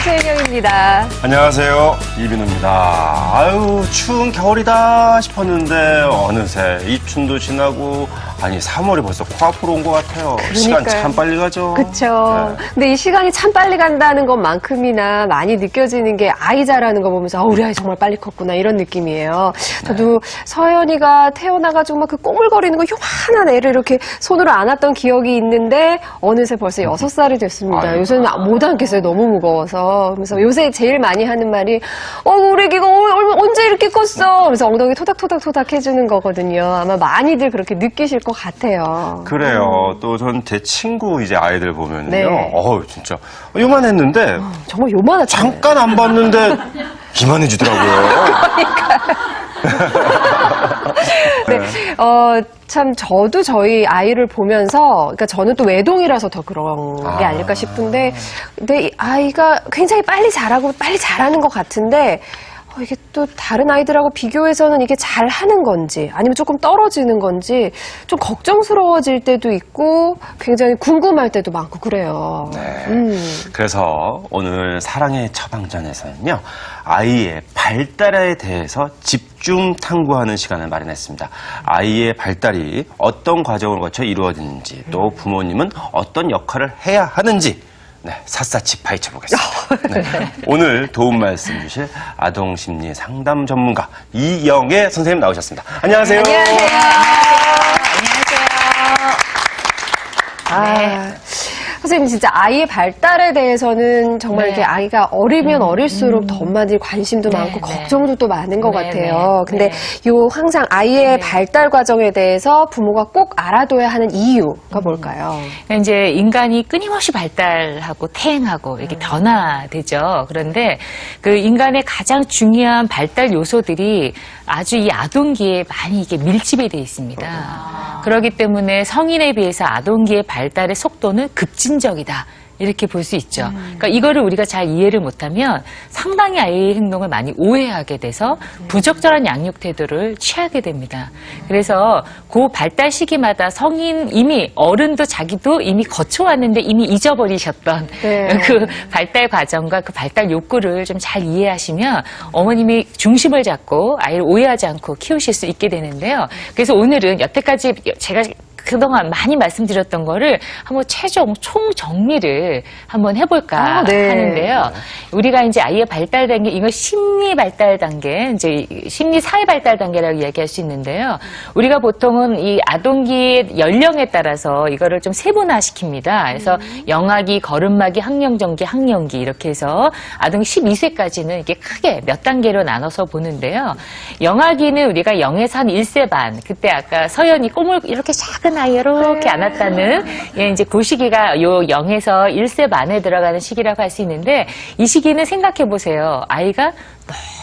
최인영입니다. 안녕하세요. 이민우입니다. 아유, 추운 겨울이다 싶었는데 어느새 입춘도 지나고 아니 3월이 벌써 코앞으로 온 것 같아요. 시간 참 빨리 가죠. 그렇죠. 네. 근데 이 시간이 참 빨리 간다는 것만큼이나 많이 느껴지는 게 아이 자라는 거 보면서 우리 아이 정말 빨리 컸구나 이런 느낌이에요. 저도 서연이가 태어나가지고 막 그 꼬물거리는 거 요만한 애를 이렇게 손으로 안았던 기억이 있는데 어느새 벌써 6살이 됐습니다. 아이고. 요새는 못 안겠어요. 너무 무거워서. 그래서 요새 제일 많이 하는 말이 우리 애기가 언제 이렇게 컸어? 그래서 엉덩이 토닥토닥 해주는 거거든요. 아마 많이들 그렇게 느끼실 것 같아요. 그래요. 또 전 제 친구 이제 아이들 보면요. 네. 진짜 요만했는데 정말 요만하잖아요. 잠깐 안 봤는데 이만해지더라고요. 네. 참 저도 저희 아이를 보면서, 그러니까 저는 또 외동이라서 더 그런 게 아닐까 싶은데, 근데 이 아이가 굉장히 빨리 자라고 빨리 자라는 것 같은데, 이게 또 다른 아이들하고 비교해서는 이게 잘하는 건지 아니면 조금 떨어지는 건지 좀 걱정스러워질 때도 있고 굉장히 궁금할 때도 많고 그래요. 네. 그래서 오늘 사랑의 처방전에서는요. 아이의 발달에 대해서 집중 탐구하는 시간을 마련했습니다. 아이의 발달이 어떤 과정을 거쳐 이루어지는지 또 부모님은 어떤 역할을 해야 하는지 네, 샅샅이 파헤쳐 보겠습니다. 네, 오늘 도움 말씀 주실 아동심리 상담 전문가 이영애 선생님 나오셨습니다. 안녕하세요. 안녕하세요. 선생님 진짜 아이의 발달에 대해서는 정말 네. 이렇게 아이가 어리면 어릴수록 더 많이 관심도 네, 많고 네. 걱정도 또 많은 것 네, 같아요. 네, 근데 네. 요 항상 아이의 네. 발달 과정에 대해서 부모가 꼭 알아둬야 하는 이유가 뭘까요? 이제 인간이 끊임없이 발달하고 태행하고 이렇게 변화되죠. 그런데 그 인간의 가장 중요한 발달 요소들이 아주 이 아동기에 많이 이게 밀집이 돼 있습니다. 그렇기 때문에 성인에 비해서 아동기의 발달의 속도는 급진적이다. 이렇게 볼 수 있죠. 그러니까 이거를 우리가 잘 이해를 못하면 상당히 아이의 행동을 많이 오해하게 돼서 부적절한 양육 태도를 취하게 됩니다. 그래서 그 발달 시기마다 성인 이미 어른도 자기도 이미 거쳐왔는데 이미 잊어버리셨던 네. 그 발달 과정과 그 발달 욕구를 좀 잘 이해하시면 어머님이 중심을 잡고 아이를 오해하지 않고 키우실 수 있게 되는데요. 그래서 오늘은 여태까지 제가 그동안 많이 말씀드렸던 거를 한번 최종 총정리를 한번 해볼까 네. 하는데요. 우리가 이제 아이의 발달 단계, 이거 심리 발달 단계, 이제 심리 사회 발달 단계라고 이야기할 수 있는데요. 우리가 보통은 이 아동기의 연령에 따라서 이거를 좀 세분화시킵니다. 그래서 영아기, 걸음마기, 학령정기, 학령기 이렇게 해서 아동 12세까지는 이렇게 크게 몇 단계로 나눠서 보는데요. 영아기는 우리가 0에서 한 1세 반, 그때 아까 서연이 꿈을 이렇게 작은 아이 이렇게 안았다는 이제 그 시기가 요 0에서 1세 반에 들어가는 시기라고 할 수 있는데 이 시기는 생각해 보세요. 아이가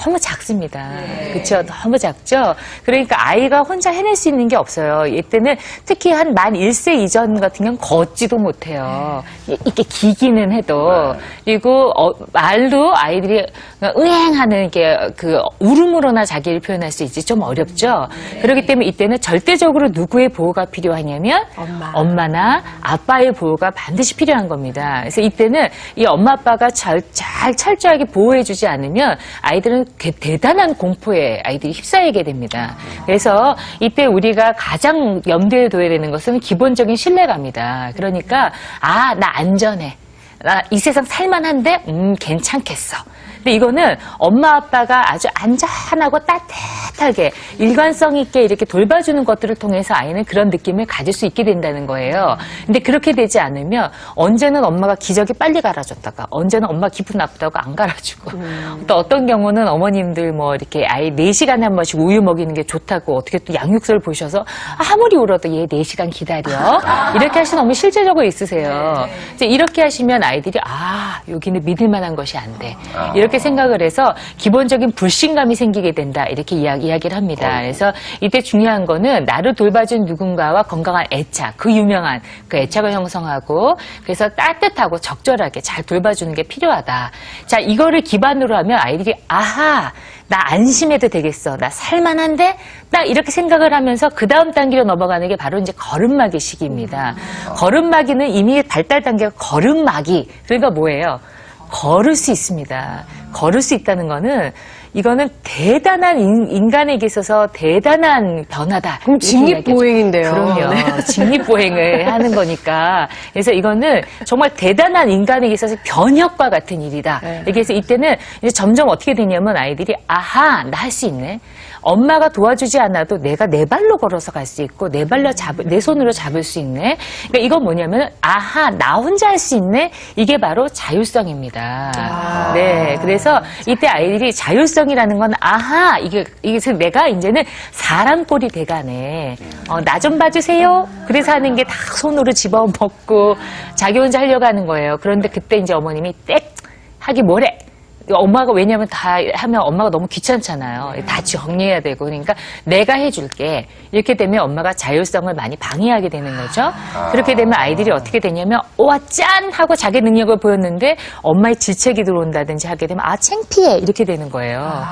너무 작습니다. 그렇죠? 너무 작죠? 그러니까 아이가 혼자 해낼 수 있는 게 없어요. 이때는 특히 한 만 1세 이전 같은 경우는 걷지도 못해요. 이렇게 기기는 해도. 그리고 말도 아이들이 응행하는 게 그 울음으로나 자기를 표현할 수 있지 좀 어렵죠? 그렇기 때문에 이때는 절대적으로 누구의 보호가 필요하냐면 엄마나 아빠의 보호가 반드시 필요한 겁니다. 그래서 이때는 이 엄마 아빠가 잘 철저하게 보호해주지 않으면 아이들은 대단한 공포에 아이들이 휩싸이게 됩니다. 그래서 이때 우리가 가장 염두에 둬야 되는 것은 기본적인 신뢰감이다. 그러니까 나 안전해. 나 이 세상 살만한데 괜찮겠어. 근데 이거는 엄마 아빠가 아주 안전하고 따뜻하게 일관성 있게 이렇게 돌봐주는 것들을 통해서 아이는 그런 느낌을 가질 수 있게 된다는 거예요. 근데 그렇게 되지 않으면 언제는 엄마가 기저귀 빨리 갈아줬다가 언제는 엄마 기분 나쁘다고 안 갈아주고 또 어떤 경우는 어머님들 뭐 이렇게 아이 4시간에 한 번씩 우유 먹이는 게 좋다고 어떻게 또 양육서를 보셔서 아무리 울어도 얘 4시간 기다려 이렇게 하시는 어머니 실제적으로 있으세요. 이제 이렇게 하시면 아이들이 여기는 믿을 만한 것이 안 돼. 이렇게 생각을 해서 기본적인 불신감이 생기게 된다. 이렇게 이야기를 합니다. 그래서 이때 중요한 거는 나를 돌봐준 누군가와 건강한 애착, 그 유명한 그 애착을 형성하고 그래서 따뜻하고 적절하게 잘 돌봐주는 게 필요하다. 자, 이거를 기반으로 하면 아이들이 나 안심해도 되겠어. 나 살만한데? 딱 이렇게 생각을 하면서 그 다음 단계로 넘어가는 게 바로 이제 걸음마기 시기입니다. 걸음마기는 이미 발달 단계가 걸음마기. 그러니까 뭐예요? 걸을 수 있습니다. 걸을 수 있다는 거는 이거는 대단한 인간에게 있어서 대단한 변화다. 그럼 직립보행인데요. 그럼요. 네. 직립보행을 하는 거니까. 그래서 이거는 정말 대단한 인간에게 있어서 변혁과 같은 일이다. 네. 그래서 이때는 이제 점점 어떻게 되냐면 아이들이 아하, 나 할 수 있네. 엄마가 도와주지 않아도 내가 내 발로 걸어서 갈 수 있고 내 손으로 잡을 수 있네. 그러니까 이건 뭐냐면 아하, 나 혼자 할 수 있네. 이게 바로 자율성입니다. 네, 그래서 이때 아이들이 자율성이라는 건 아하, 이게 내가 이제는 사람 꼴이 돼가네. 나 좀 봐주세요. 그래서 하는 게 다 손으로 집어먹고 자기 혼자 하려고 하는 거예요. 그런데 그때 이제 어머님이 땡 하기 뭐래. 엄마가 왜냐면 다 하면 엄마가 너무 귀찮잖아요. 다 정리해야 되고. 그러니까 내가 해줄게. 이렇게 되면 엄마가 자율성을 많이 방해하게 되는 거죠. 그렇게 되면 아이들이 어떻게 되냐면 와, 짠! 하고 자기 능력을 보였는데 엄마의 질책이 들어온다든지 하게 되면 아, 창피해! 이렇게 되는 거예요.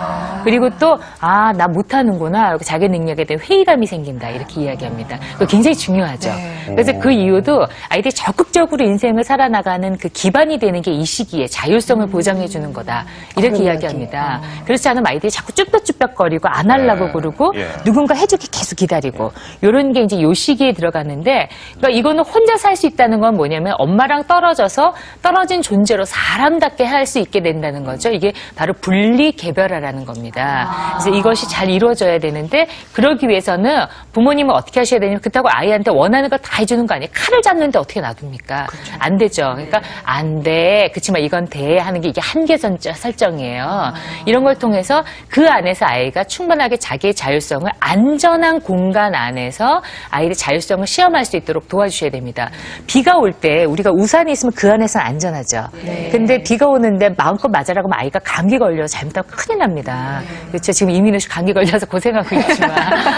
그리고 또 아, 나 못하는구나. 자기 능력에 대한 회의감이 생긴다. 이렇게 이야기합니다. 그거 굉장히 중요하죠. 그래서 그 이유도 아이들이 적극적으로 인생을 살아나가는 그 기반이 되는 게 이 시기에 자율성을 보장해 주는 거다. 이렇게 이야기합니다. 그렇지 않으면 아이들이 자꾸 쭈뼛쭈뼛거리고 안 하려고 그러고 누군가 해주기 계속 기다리고 이런 게 이제 요 시기에 들어갔는데 그러니까 이거는 혼자 살 수 있다는 건 뭐냐면 엄마랑 떨어져서 떨어진 존재로 사람답게 할 수 있게 된다는 거죠. 이게 바로 분리개별화라는 겁니다. 그래서 이것이 잘 이루어져야 되는데 그러기 위해서는 부모님은 어떻게 하셔야 되냐면 그렇다고 아이한테 원하는 걸 다 해주는 거 아니에요. 칼을 잡는데 어떻게 놔둡니까? 안 되죠. 그러니까 안 돼. 그렇지만 이건 돼 하는 게 이게 한계 설정이에요. 이런 걸 통해서 그 안에서 아이가 충분하게 자기의 자율성을 안전한 공간 안에서 아이의 자율성을 시험할 수 있도록 도와주셔야 됩니다. 비가 올 때 우리가 우산이 있으면 그 안에서는 안전하죠. 근데 비가 오는데 마음껏 맞으라고 하면 아이가 감기 걸려 잘못하면 큰일 납니다. 그렇죠. 지금 이민우 씨 감기 걸려서 고생하고 있지만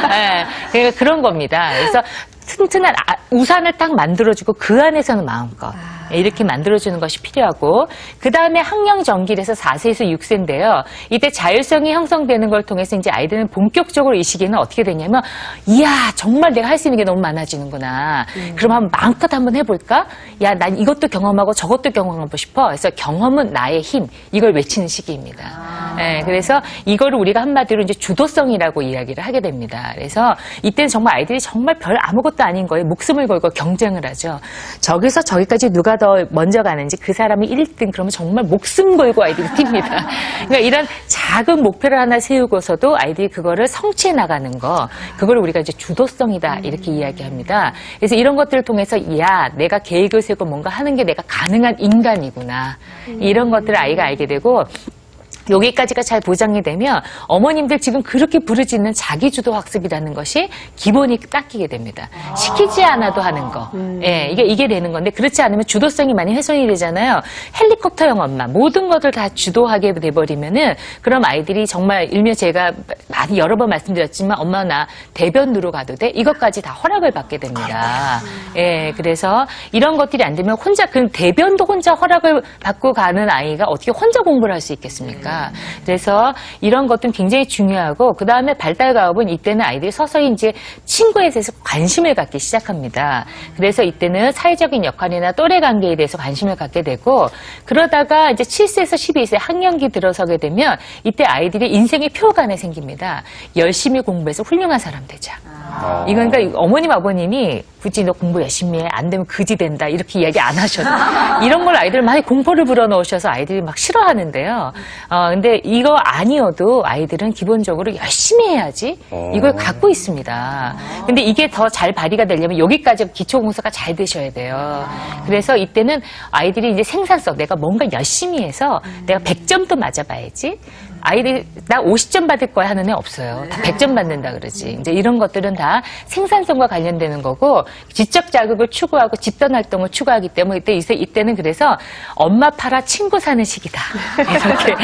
네. 그러니까 그런 겁니다. 그래서 튼튼한 우산을 딱 만들어주고 그 안에서는 마음껏 이렇게 만들어주는 것이 필요하고 그 다음에 학령 전기에서 4세에서 6세인데요. 이때 자율성이 형성되는 걸 통해서 이제 아이들은 본격적으로 이 시기는 어떻게 되냐면 이야 정말 내가 할 수 있는 게 너무 많아지는구나. 그럼 한번 마음껏 한번 해볼까? 야 난 이것도 경험하고 저것도 경험하고 싶어. 그래서 경험은 나의 힘 이걸 외치는 시기입니다. 네, 그래서 이거를 우리가 한마디로 이제 주도성이라고 이야기를 하게 됩니다. 그래서 이때는 정말 아이들이 정말 별 아무것도 아닌 거에 목숨을 걸고 경쟁을 하죠. 저기서 저기까지 누가 더 먼저 가는지 그 사람이 1등 그러면 정말 목숨 걸고 아이들이 뜁니다. 그러니까 이런 작은 목표를 하나 세우고서도 아이들이 그거를 성취해 나가는 거 그걸 우리가 이제 주도성이다 이렇게 이야기합니다. 그래서 이런 것들을 통해서 야 내가 계획을 세우고 뭔가 하는 게 내가 가능한 인간이구나 이런 것들을 아이가 알게 되고 여기까지가 잘 보장이 되면 어머님들 지금 그렇게 부르짖는 자기주도 학습이라는 것이 기본이 닦이게 됩니다. 시키지 않아도 하는 거. 예, 이게 되는 건데 그렇지 않으면 주도성이 많이 훼손이 되잖아요. 헬리콥터형 엄마 모든 것을 다 주도하게 돼버리면은 그럼 아이들이 정말 일명 제가 많이 여러 번 말씀드렸지만 엄마 나 대변 누러 가도 돼? 이것까지 다 허락을 받게 됩니다. 예, 그래서 이런 것들이 안 되면 혼자 그 대변도 혼자 허락을 받고 가는 아이가 어떻게 혼자 공부를 할 수 있겠습니까? 그래서 이런 것들은 굉장히 중요하고 그 다음에 발달 가업은 이때는 아이들이 서서히 이제 친구에 대해서 관심을 갖기 시작합니다. 그래서 이때는 사회적인 역할이나 또래 관계에 대해서 관심을 갖게 되고 그러다가 이제 7세에서 12세 학년기 들어서게 되면 이때 아이들의 인생의 표가 하나 생깁니다. 열심히 공부해서 훌륭한 사람 되자. 이건 그러니까 어머님 아버님이 굳이 너 공부 열심히 해 안 되면 그지 된다 이렇게 이야기 안 하셔도 이런 걸 아이들 많이 공포를 불어넣으셔서 아이들이 막 싫어하는데요. 근데 이거 아니어도 아이들은 기본적으로 열심히 해야지 이걸 갖고 있습니다. 근데 이게 더 잘 발휘가 되려면 여기까지 기초공사가 잘 되셔야 돼요. 그래서 이때는 아이들이 이제 생산성 내가 뭔가 열심히 해서 내가 100점도 맞아봐야지. 아이들이 나 50점 받을 거야 하는 애 없어요. 다 100점 받는다 그러지. 이제 이런 것들은 다 생산성과 관련되는 거고 지적 자극을 추구하고 집단 활동을 추구하기 때문에 이때는 그래서 엄마 팔아 친구 사는 시기다. 이렇게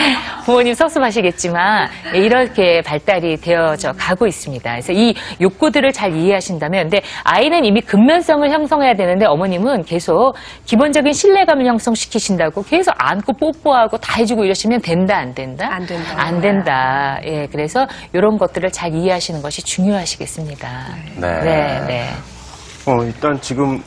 부모님 섭섭하시겠지만 이렇게 발달이 되어져 가고 있습니다. 그래서 이 욕구들을 잘 이해하신다면 근데 아이는 이미 근면성을 형성해야 되는데 어머님은 계속 기본적인 신뢰감을 형성시키신다고 계속 안고 뽀뽀하고 다 해주고 이러시면 된다 안 된다? 안 된다. 안 된다. 예, 그래서 이런 것들을 잘 이해하시는 것이 중요하시겠습니다. 네. 네, 네. 일단 지금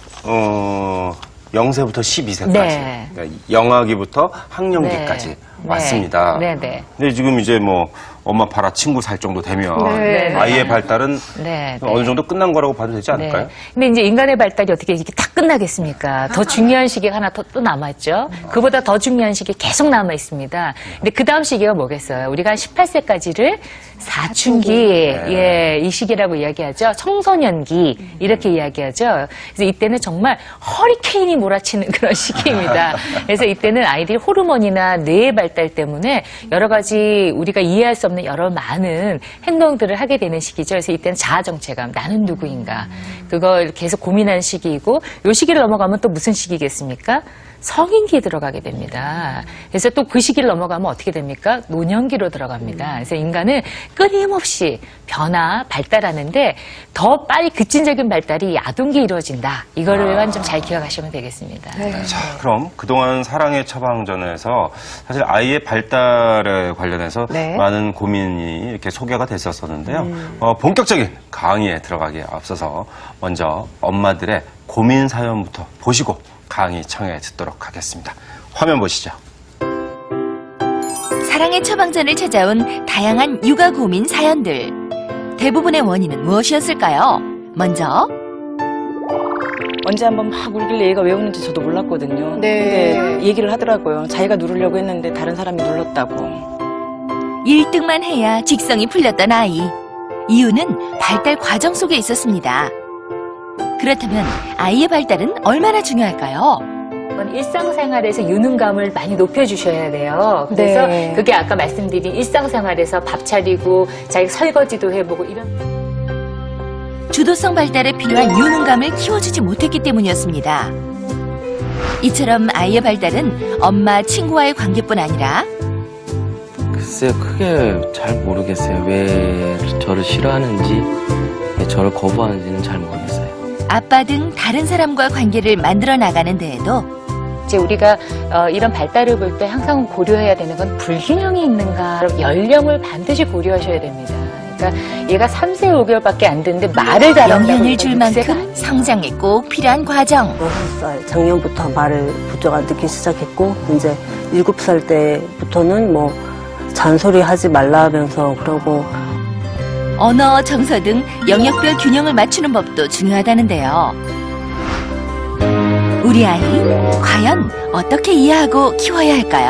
0세부터 12세까지. 네. 그러니까 영아기부터 학령기까지 네. 왔습니다. 네, 네. 근데 지금 이제 뭐 엄마 봐라 친구 살 정도 되면 네. 아이의 발달은 네, 네. 어느 정도 끝난 거라고 봐도 되지 않을까요? 네. 근데 이제 인간의 발달이 어떻게 이렇게 다 끝나겠습니까? 더 중요한 시기가 하나 또 남았죠. 그보다 더 중요한 시기 계속 남아 있습니다. 근데 그 다음 시기가 뭐겠어요? 우리가 한 18세까지를 사춘기, 예, 이 시기라고 이야기하죠. 청소년기, 이렇게 이야기하죠. 그래서 이때는 정말 허리케인이 몰아치는 그런 시기입니다. 그래서 이때는 아이들이 호르몬이나 뇌의 발달 때문에 여러 가지 우리가 이해할 수 없는 여러 많은 행동들을 하게 되는 시기죠. 그래서 이때는 자아정체감, 나는 누구인가. 그걸 계속 고민하는 시기이고, 요 시기를 넘어가면 또 무슨 시기겠습니까? 성인기에 들어가게 됩니다. 그래서 또 그 시기를 넘어가면 어떻게 됩니까? 노년기로 들어갑니다. 그래서 인간은 끊임없이 변화, 발달하는데 더 빨리 급진적인 발달이 아동기에 이루어진다. 이거를 좀 잘 기억하시면 되겠습니다. 자, 그럼 그동안 사랑의 처방전에서 사실 아이의 발달에 관련해서 네. 많은 고민이 이렇게 소개가 됐었었는데요. 본격적인 강의에 들어가기에 앞서서 먼저 엄마들의 고민 사연부터 보시고 강의 청해 듣도록 하겠습니다. 화면 보시죠. 사랑의 처방전을 찾아온 다양한 육아 고민 사연들. 대부분의 원인은 무엇이었을까요? 먼저 언제 한번 막 울길래 얘가 왜 우는지 저도 몰랐거든요. 네. 근데 얘기를 하더라고요. 자기가 누르려고 했는데 다른 사람이 눌렀다고. 1등만 해야 직성이 풀렸던 아이. 이유는 발달 과정 속에 있었습니다. 그렇다면 아이의 발달은 얼마나 중요할까요? 일상생활에서 유능감을 많이 높여주셔야 돼요. 그래서 네. 그게 아까 말씀드린 일상생활에서 밥 차리고 자기 설거지도 해보고 이런 주도성 발달에 필요한 유능감을 키워주지 못했기 때문이었습니다. 이처럼 아이의 발달은 엄마, 친구와의 관계뿐 아니라 글쎄요, 크게 잘 모르겠어요. 왜 저를 싫어하는지, 왜 저를 거부하는지는 잘 모르겠어요. 아빠 등 다른 사람과 관계를 만들어 나가는 데에도 이제 우리가 이런 발달을 볼 때 항상 고려해야 되는 건 불균형이 있는가, 연령을 반드시 고려하셔야 됩니다. 그러니까 얘가 3세 5개월밖에 안 됐는데 말을 잘한다고 영향을 줄 그러면 육세가 만큼 성장에 꼭 필요한 과정. 6살 작년부터 말을 부쩍 듣기 시작했고 이제 7살 때부터는 뭐 잔소리 하지 말라면서 그러고 언어, 정서 등 영역별 균형을 맞추는 법도 중요하다는데요. 우리 아이, 과연 어떻게 이해하고 키워야 할까요?